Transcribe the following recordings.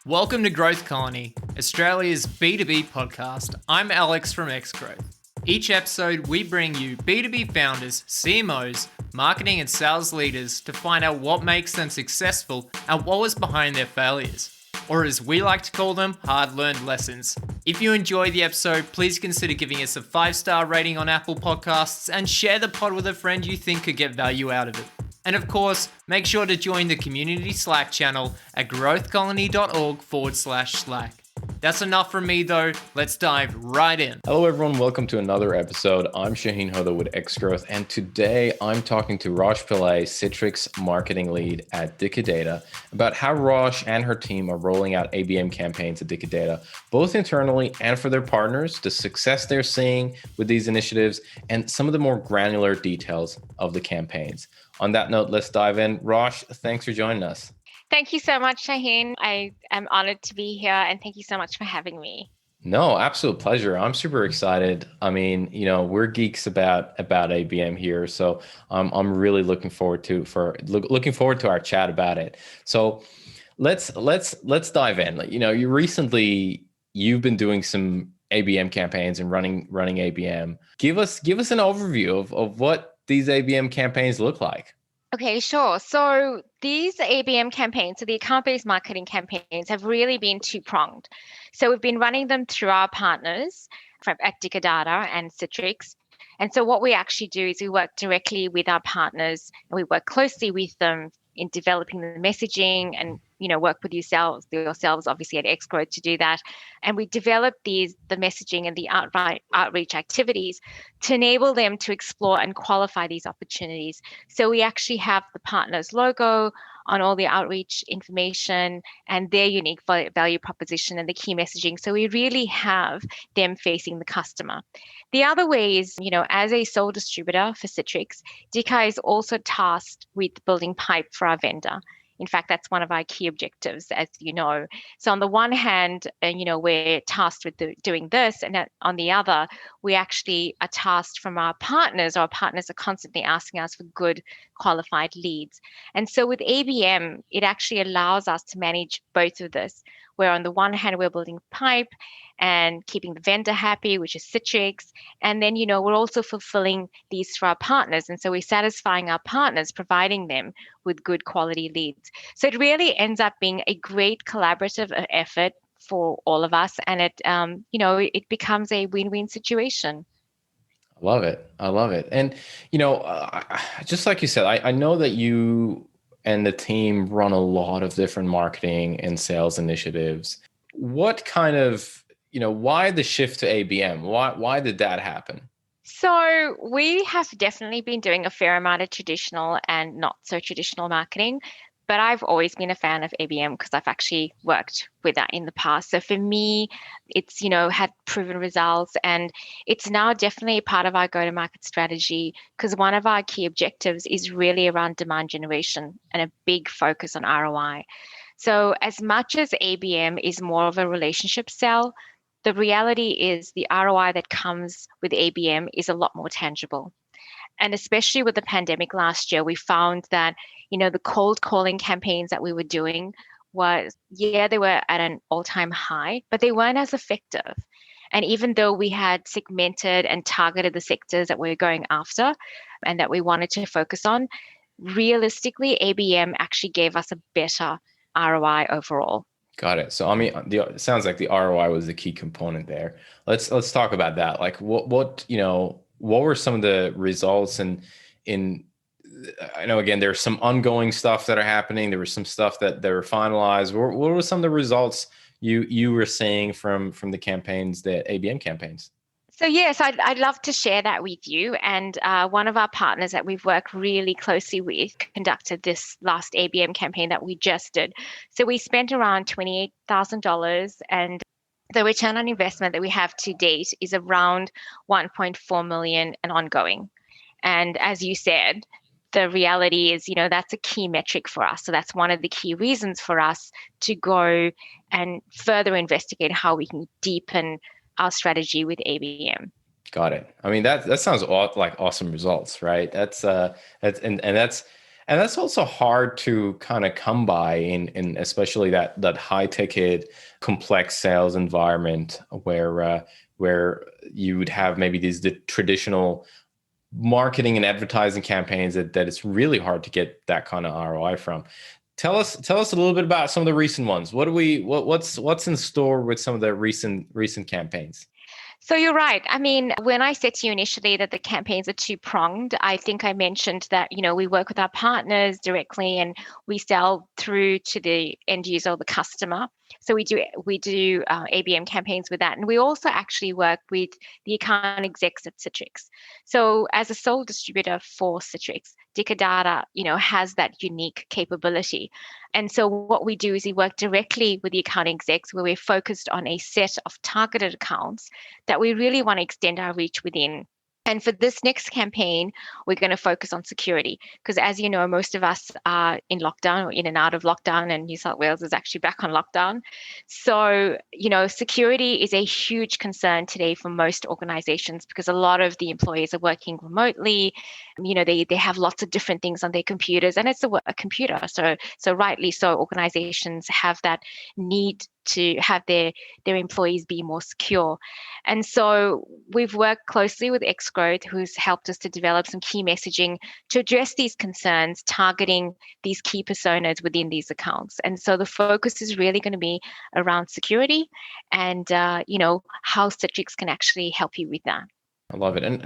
Welcome to Growth Colony, Australia's B2B podcast. I'm Alex from Xgrowth. Each episode, we bring you B2B founders, CMOs, marketing and sales leaders to find out what makes them successful and what was behind their failures. Or as we like to call them, hard-learned lessons. If you enjoy the episode, please consider giving us a 5-star rating on Apple Podcasts and share the pod with a friend you think could get value out of it. And of course, make sure to join the community Slack channel at growthcolony.org/Slack. That's enough from me though, let's dive right in. Hello everyone, welcome to another episode. I'm Shahin Hoda with Xgrowth, and today I'm talking to Rosh Pillay, Citrix Marketing Lead at Dicadata, about how Rosh and her team are rolling out ABM campaigns at Dicadata, both internally and for their partners, the success they're seeing with these initiatives, and some of the more granular details of the campaigns. On that note, let's dive in. Rosh, thanks for joining us. Thank you so much, Shahin. I am honored to be here, and thank you so much for having me. No, absolute pleasure. I'm super excited. I mean, we're geeks about ABM here, so I'm really looking forward to our chat about it. So let's dive in. You've been doing some ABM campaigns and running ABM. Give us an overview of what these ABM campaigns look like. Okay, sure. So these ABM campaigns, so the account-based marketing campaigns, have really been two-pronged. So we've been running them through our partners at Dicadata and Citrix. And so what we actually do is we work directly with our partners and we work closely with them in developing the messaging and work with yourselves obviously at Xgrowth to do that. And we develop the messaging and the outreach activities to enable them to explore and qualify these opportunities. So we actually have the partner's logo on all the outreach information and their unique value proposition and the key messaging. So we really have them facing the customer. The other way is, as a sole distributor for Citrix, Dica is also tasked with building pipe for our vendor. In fact, that's one of our key objectives, as you know. So on the one hand, we're tasked with doing this, and on the other, we actually are tasked from our partners. Our partners are constantly asking us for good qualified leads. And so with ABM, it actually allows us to manage both of this, where on the one hand, we're building pipe and keeping the vendor happy, which is Citrix. And then, we're also fulfilling these for our partners. And so we're satisfying our partners, providing them with good quality leads. So it really ends up being a great collaborative effort for all of us. And it becomes a win-win situation. I love it. And, just like you said, I know that you and the team run a lot of different marketing and sales initiatives. What kind of, why the shift to ABM? Why did that happen? So we have definitely been doing a fair amount of traditional and not so traditional marketing, but I've always been a fan of ABM because I've actually worked with that in the past. So for me, it's, had proven results, and it's now definitely a part of our go-to-market strategy because one of our key objectives is really around demand generation and a big focus on ROI. So as much as ABM is more of a relationship sell, the reality is the ROI that comes with ABM is a lot more tangible. And especially with the pandemic last year, we found that, the cold calling campaigns that we were doing they were at an all-time high, but they weren't as effective. And even though we had segmented and targeted the sectors that we were going after and that we wanted to focus on, realistically, ABM actually gave us a better ROI overall. Got it. So, it sounds like the ROI was the key component there. Let's talk about that. Like what were some of the results I know, again, there's some ongoing stuff that are happening. There was some stuff that were finalized. What were some of the results you were seeing from the campaigns, the ABM campaigns? So yes, I'd love to share that with you. And one of our partners that we've worked really closely with conducted this last ABM campaign that we just did. So we spent around $28,000, and the return on investment that we have to date is around 1.4 million and ongoing. And as you said, the reality is, that's a key metric for us. So that's one of the key reasons for us to go and further investigate how we can deepen our strategy with ABM. Got it. I mean, that sounds like awesome results, right? That's And that's also hard to kind of come by in especially that high ticket, complex sales environment where you would have maybe the traditional marketing and advertising campaigns that it's really hard to get that kind of ROI from. Tell us a little bit about some of the recent ones. What's in store with some of the recent campaigns? So you're right. I mean, when I said to you initially that the campaigns are two-pronged, I think I mentioned that, we work with our partners directly and we sell through to the end user or the customer. So we do ABM campaigns with that. And we also actually work with the account execs at Citrix. So as a sole distributor for Citrix, Data, has that unique capability. And so what we do is we work directly with the account execs where we're focused on a set of targeted accounts that we really want to extend our reach within. And for this next campaign, we're going to focus on security because, as you know, most of us are in lockdown or in and out of lockdown, and New South Wales is actually back on lockdown. So, security is a huge concern today for most organizations because a lot of the employees are working remotely. They have lots of different things on their computers, and it's a computer. So rightly so, organizations have that need to have their employees be more secure. And so we've worked closely with Xgrowth, who's helped us to develop some key messaging to address these concerns, targeting these key personas within these accounts. And so the focus is really going to be around security and, how Citrix can actually help you with that. I love it. And,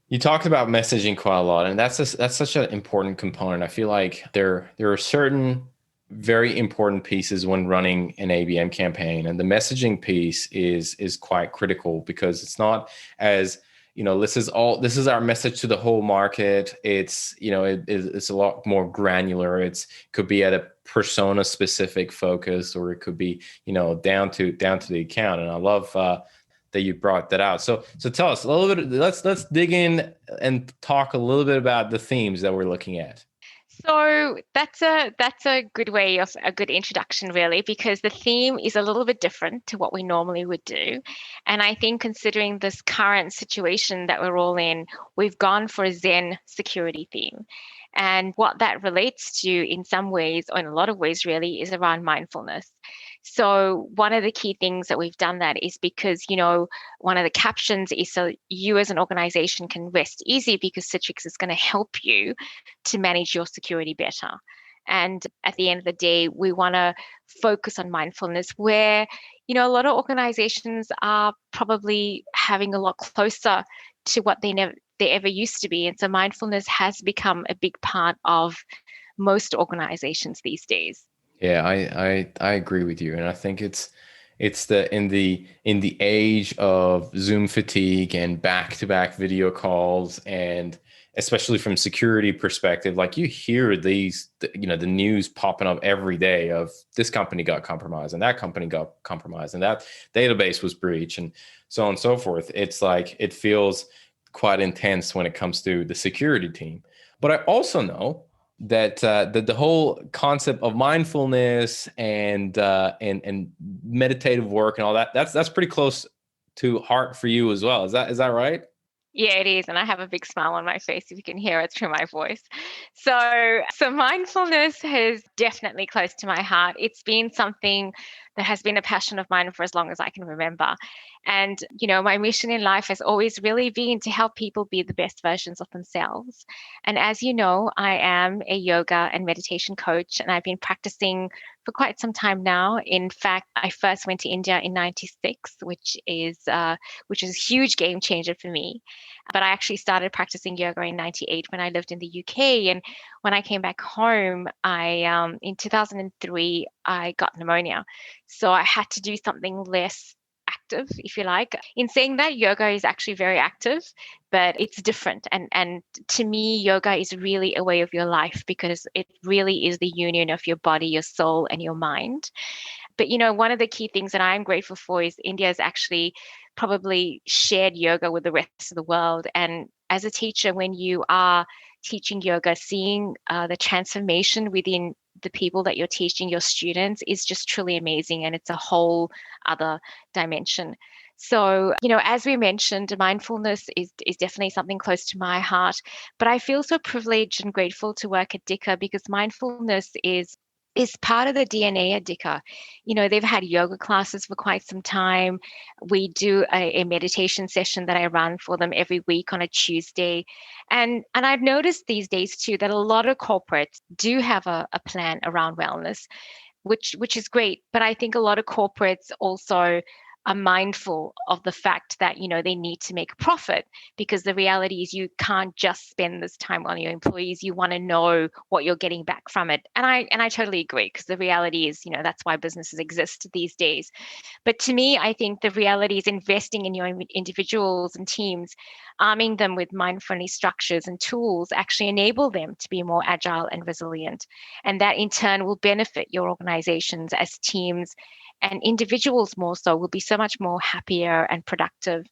you talked about messaging quite a lot, and that's such an important component. I feel like there are certain very important pieces when running an ABM campaign, and the messaging piece is quite critical because it's not as this is our message to the whole market. It's it's a lot more granular. It could be at a persona specific focus, or it could be down to the account. And I love that you brought that out. So tell us a little bit. Let's dig in and talk a little bit about the themes that we're looking at. So that's a good way of a good introduction, really, because the theme is a little bit different to what we normally would do. And I think considering this current situation that we're all in, we've gone for a Zen security theme. And what that relates to in some ways, or in a lot of ways really, is around mindfulness. So one of the key things that we've done that is because, one of the captions is so you as an organization can rest easy because Citrix is going to help you to manage your security better. And at the end of the day, we want to focus on mindfulness where, a lot of organizations are probably having a lot closer to what they ever used to be. And so mindfulness has become a big part of most organizations these days. Yeah, I agree with you, and I think it's in the age of Zoom fatigue and back-to-back video calls, and especially from security perspective, like you hear the news popping up every day of this company got compromised and that company got compromised and that database was breached and so on and so forth. It's like it feels quite intense when it comes to the security team. But I also know that the whole concept of mindfulness and meditative work and all that's pretty close to heart for you as well. Is that right? Yeah, it is. And I have a big smile on my face if you can hear it through my voice. So mindfulness is definitely close to my heart. It's been something that has been a passion of mine for as long as I can remember. And, my mission in life has always really been to help people be the best versions of themselves. And as you know, I am a yoga and meditation coach, and I've been practicing for quite some time now. In fact, I first went to India in '96, which is a huge game changer for me. But I actually started practicing yoga in '98 when I lived in the UK. And when I came back home, in 2003, I got pneumonia. So I had to do something less active, if you like. In saying that, yoga is actually very active, but it's different. And to me, yoga is really a way of your life because it really is the union of your body, your soul, and your mind. But, one of the key things that I'm grateful for is India has actually probably shared yoga with the rest of the world. And as a teacher, when you are teaching yoga, seeing the transformation within the people that you're teaching, your students, is just truly amazing. And it's a whole other dimension. So, as we mentioned, mindfulness is definitely something close to my heart. But I feel so privileged and grateful to work at Dicker because mindfulness is part of the DNA at Dicker. They've had yoga classes for quite some time. We do a meditation session that I run for them every week on a Tuesday. And I've noticed these days too that a lot of corporates do have a plan around wellness, which is great. But I think a lot of corporates also are mindful of the fact that they need to make a profit, because the reality is you can't just spend this time on your employees. You want to know what you're getting back from it. And I totally agree, because the reality is that's why businesses exist these days. But to me, I think the reality is investing in your individuals and teams, arming them with mind-friendly structures and tools actually enable them to be more agile and resilient. And that in turn will benefit your organizations as teams, and individuals more so will be so much more happier and productive.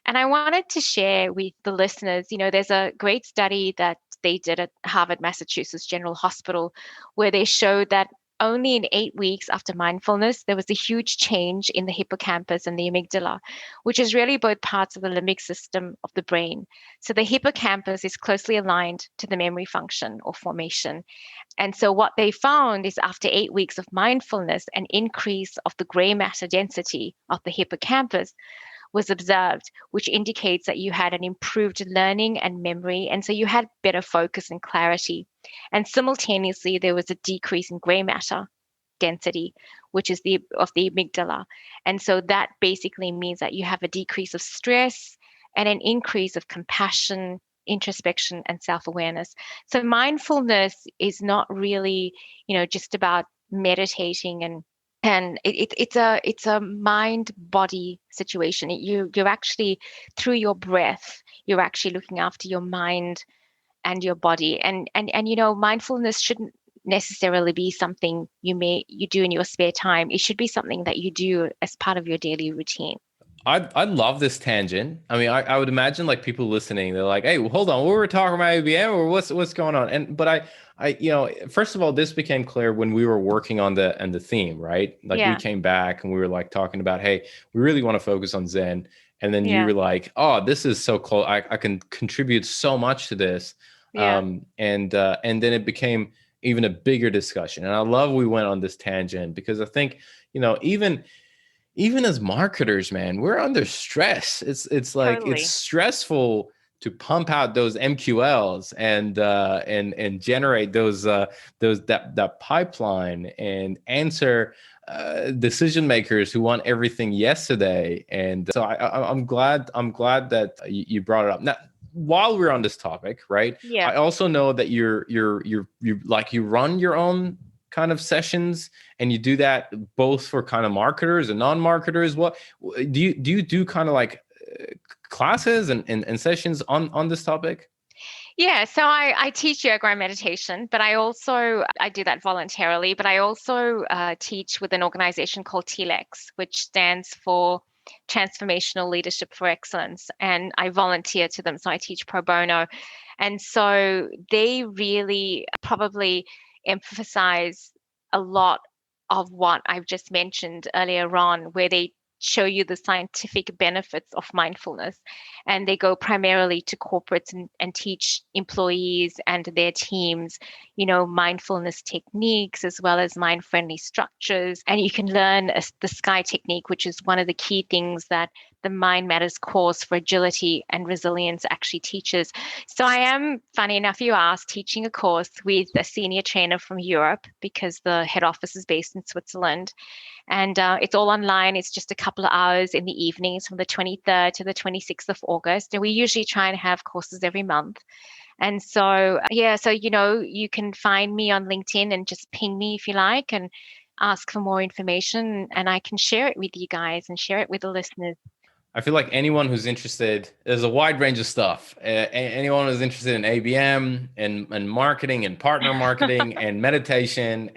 And I wanted to share with the listeners, there's a great study that they did at Harvard, Massachusetts General Hospital, where they showed that only in 8 weeks after mindfulness, there was a huge change in the hippocampus and the amygdala, which is really both parts of the limbic system of the brain. So the hippocampus is closely aligned to the memory function or formation. And so what they found is after 8 weeks of mindfulness, an increase of the gray matter density of the hippocampus was observed, which indicates that you had an improved learning and memory. And so you had better focus and clarity. And simultaneously, there was a decrease in gray matter density, which is of the amygdala. And so that basically means that you have a decrease of stress and an increase of compassion, introspection, and self-awareness. So mindfulness is not really, just about meditating and it's a mind body situation. You're actually, through your breath, you're actually looking after your mind and your body. And mindfulness shouldn't necessarily be something you do in your spare time. It should be something that you do as part of your daily routine. I love this tangent. I mean, I would imagine like people listening, they're like, "Hey, well, hold on, we were talking about ABM, or what's going on?" But first of all, this became clear when we were working on the theme, right? Like we Yeah. came back and we were like talking about, "Hey, we really want to focus on Zen," and then you Yeah. were like, "Oh, this is so cool. I can contribute so much to this," Yeah. and then it became even a bigger discussion. And I love we went on this tangent because I think even as marketers, man, we're under stress. It's like it's Totally. stressful to pump out those MQLs and generate that pipeline and answer decision makers who want everything yesterday. And so I'm glad that you brought it up. Now, while we're on this topic, right? Yeah. I also know that you run your own kind of sessions, and you do that both for kind of marketers and non-marketers. What do you do kind of like classes and sessions on this topic? Yeah, so I teach yoga and meditation, but I do that voluntarily. But I also teach with an organization called TLEX, which stands for Transformational Leadership for Excellence, and I volunteer to them. So I teach pro bono, and so they really probably emphasize a lot of what I've just mentioned earlier on, where they show you the scientific benefits of mindfulness. And they go primarily to corporates and teach employees and their teams, mindfulness techniques as well as mind friendly structures. And you can learn the SKY technique, which is one of the key things that the Mind Matters course for agility and resilience actually teaches. So I am, funny enough, you asked, teaching a course with a senior trainer from Europe, because the head office is based in Switzerland. And it's all online. It's just a couple of hours in the evenings from the 23rd to the 26th of August. And we usually try and have courses every month. And so, yeah, so, you can find me on LinkedIn and just ping me if you like and ask for more information. And I can share it with you guys and share it with the listeners. I feel like anyone who's interested, there's a wide range of stuff. Anyone who's interested in ABM and marketing and partner marketing and meditation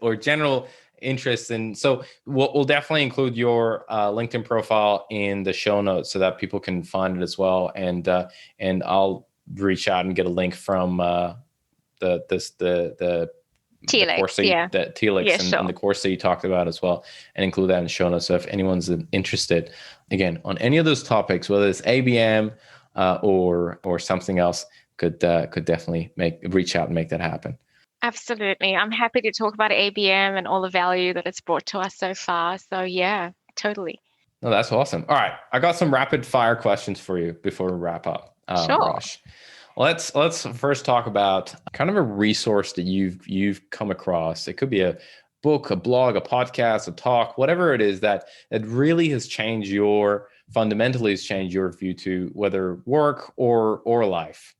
or general interest. And so we'll definitely include your LinkedIn profile in the show notes so that people can find it as well. And I'll reach out and get a link from the the Telex, course yeah. that Telix Yeah, and sure. the course that you talked about as well, and include that in the show notes. So if anyone's interested, again, on any of those topics, whether it's ABM or something else, could definitely reach out and make that happen. Absolutely. I'm happy to talk about ABM and all the value that it's brought to us so far. So yeah, totally. No, that's awesome. All right, I got some rapid fire questions for you before we wrap up, Sure. Rosh. Let's first talk about kind of a resource that you've come across. It could be a book, a blog, a podcast, a talk, whatever it is that really has changed fundamentally has changed your view to whether work or life.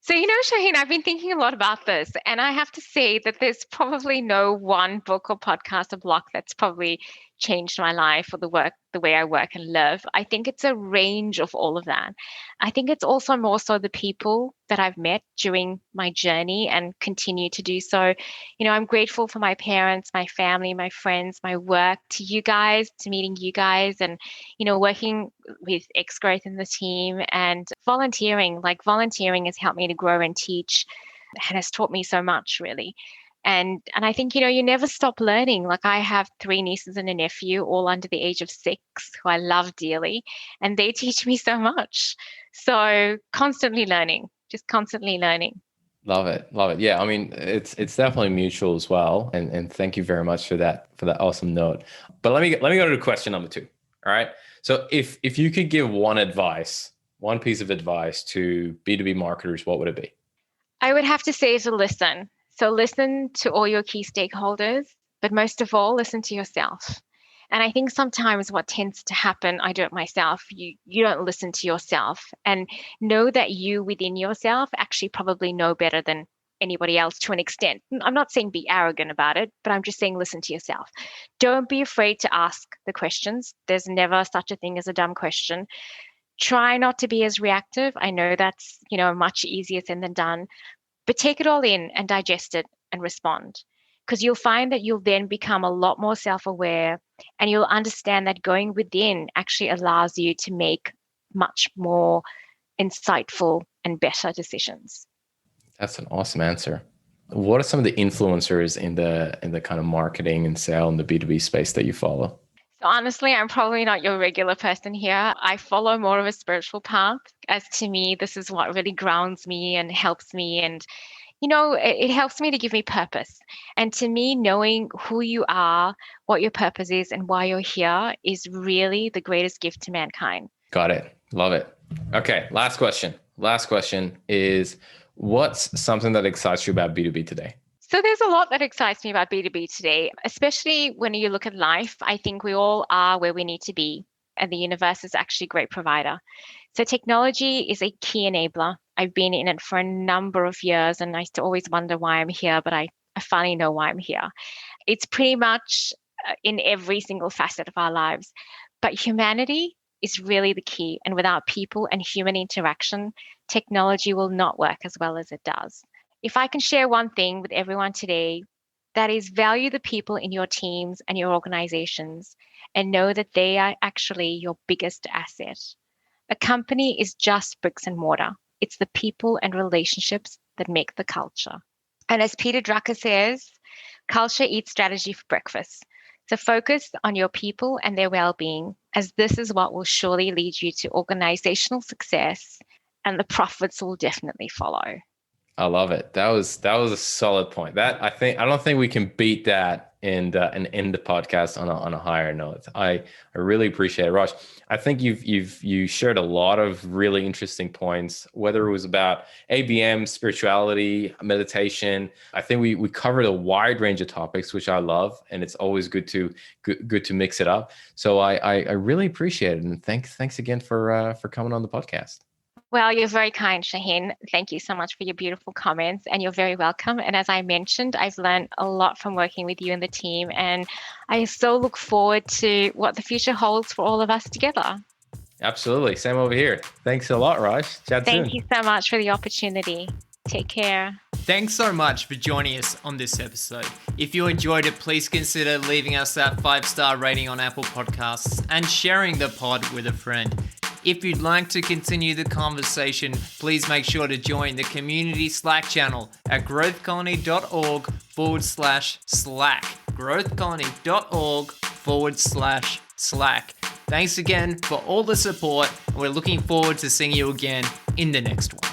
So, Shaheen, I've been thinking a lot about this, and I have to say that there's probably no one book or podcast or blog that's probably changed my life or the way I work and live. I think it's a range of all of that. I think it's also more so the people that I've met during my journey and continue to do so. I'm grateful for my parents, my family, my friends, my work, to you guys, to meeting you guys, and, working with X Growth in the team and volunteering. Like volunteering has helped me to grow and teach and has taught me so much, really. And I think, you never stop learning. Like I have 3 nieces and a nephew, all under the age of 6, who I love dearly, and they teach me so much. So constantly learning, just constantly learning. Love it. Love it. Yeah. I mean, it's definitely mutual as well. And thank you very much for that awesome note. But let me go to question number 2. All right. So if you could give one piece of advice to B2B marketers, what would it be? I would have to say to listen. So listen to all your key stakeholders, but most of all, listen to yourself. And I think sometimes what tends to happen, I do it myself, you don't listen to yourself, and know that you within yourself actually probably know better than anybody else to an extent. I'm not saying be arrogant about it, but I'm just saying listen to yourself. Don't be afraid to ask the questions. There's never such a thing as a dumb question. Try not to be as reactive. I know that's, much easier said than done, but take it all in and digest it and respond. Because you'll find that you'll then become a lot more self-aware, and you'll understand that going within actually allows you to make much more insightful and better decisions. That's an awesome answer. What are some of the influencers in the kind of marketing and sale in the B2B space that you follow? So honestly, I'm probably not your regular person here. I follow more of a spiritual path, as to me, this is what really grounds me and helps me. And, it helps me to give me purpose. And to me, knowing who you are, what your purpose is, and why you're here is really the greatest gift to mankind. Got it. Love it. Okay. Last question. Last question is, what's something that excites you about B2B today? So there's a lot that excites me about B2B today, especially when you look at life. I think we all are where we need to be, and the universe is actually a great provider. So technology is a key enabler. I've been in it for a number of years, and I used to always wonder why I'm here, but I finally know why I'm here. It's pretty much in every single facet of our lives. But humanity is really the key. And without people and human interaction, technology will not work as well as it does. If I can share one thing with everyone today, that is value the people in your teams and your organizations, and know that they are actually your biggest asset. A company is just bricks and mortar. It's the people and relationships that make the culture. And as Peter Drucker says, culture eats strategy for breakfast. So focus on your people and their well-being, as this is what will surely lead you to organizational success, and the profits will definitely follow. I love it. That was a solid point. I don't think we can beat that and end the podcast on a higher note. I really appreciate it, Rosh. I think you shared a lot of really interesting points, whether it was about ABM, spirituality, meditation. I think we covered a wide range of topics, which I love, and it's always good to mix it up. So I really appreciate it, and thanks again for coming on the podcast. Well, you're very kind, Shahin. Thank you so much for your beautiful comments, and you're very welcome. And as I mentioned, I've learned a lot from working with you and the team, and I so look forward to what the future holds for all of us together. Absolutely. Same over here. Thanks a lot, Rosh. Chat soon. Thank you so much for the opportunity. Take care. Thanks so much for joining us on this episode. If you enjoyed it, please consider leaving us that 5-star rating on Apple Podcasts and sharing the pod with a friend. If you'd like to continue the conversation, please make sure to join the community Slack channel at growthcolony.org/ growthcolony.org/Slack. growthcolony.org/Slack. Thanks again for all the support, and we're looking forward to seeing you again in the next one.